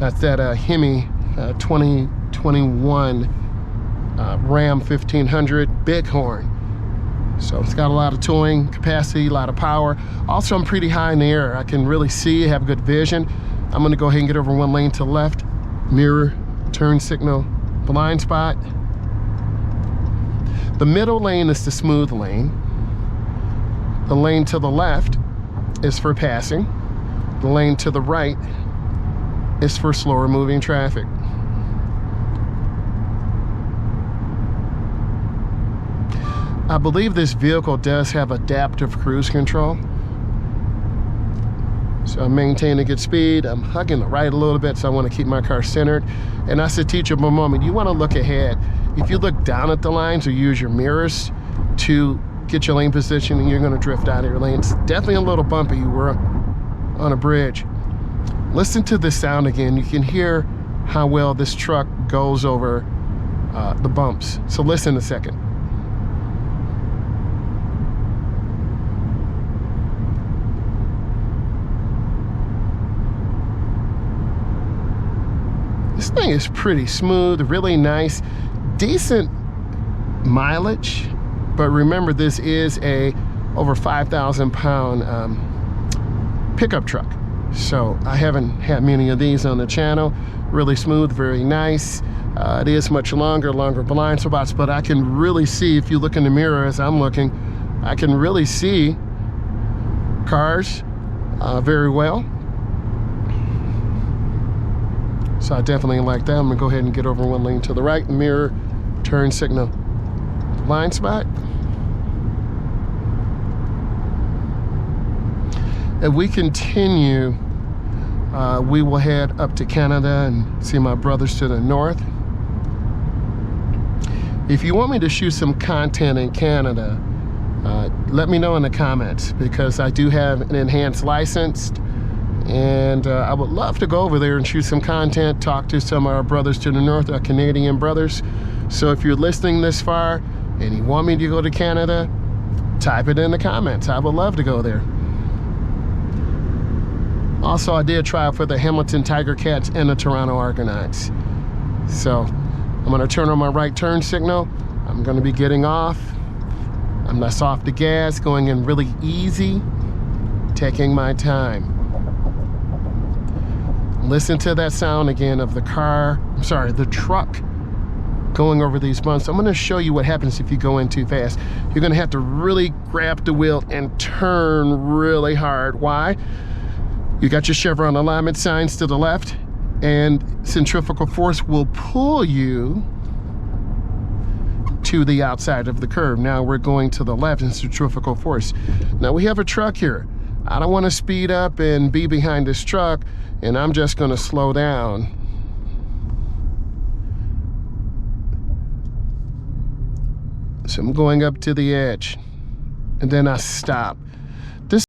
That's that Hemi 2021 Ram 1500 Bighorn. So it's got a lot of towing capacity, a lot of power. Also, I'm pretty high in the air. I can really see, have good vision. I'm gonna go ahead and get over one lane to the left. Mirror, turn signal, blind spot. The middle lane is the smooth lane. The lane to the left is for passing. The lane to the right is for slower moving traffic. I believe this vehicle does have adaptive cruise control. So I'm maintaining a good speed. I'm hugging the right a little bit, so I want to keep my car centered. And that's a teachable moment. You want to look ahead. If you look down at the lines or use your mirrors to get your lane position, and you're going to drift out of your lane. It's definitely a little bumpy. We're on a bridge. Listen to this sound again. You can hear how well this truck goes over the bumps. So listen a second. This thing is pretty smooth, really nice, decent mileage, but remember this is a over 5,000 pound pickup truck. So I haven't had many of these on the channel. Really smooth, very nice. It is much longer blind spots, but I can really see, if you look in the mirror as I'm looking, I can really see cars very well. So I definitely like that. I'm gonna go ahead and get over one lane to the right. Mirror, turn signal, blind spot. If we continue, we will head up to Canada and see my brothers to the north. If you want me to shoot some content in Canada, let me know in the comments, because I do have an enhanced license. And I would love to go over there and shoot some content, talk to some of our brothers to the north, our Canadian brothers. So if you're listening this far and you want me to go to Canada, type it in the comments. I would love to go there. Also, I did try for the Hamilton Tiger Cats and the Toronto Argonauts. So I'm gonna turn on my right turn signal. I'm gonna be getting off. I'm less off the gas, going in really easy, taking my time. Listen to that sound again of the the truck going over these bumps. I'm gonna show you what happens if you go in too fast. You're gonna have to really grab the wheel and turn really hard. Why? You got your chevron alignment signs to the left, and centrifugal force will pull you to the outside of the curve. Now we're going to the left in centrifugal force. Now we have a truck here. I don't want to speed up and be behind this truck, and I'm just going to slow down. So I'm going up to the edge, and then I stop.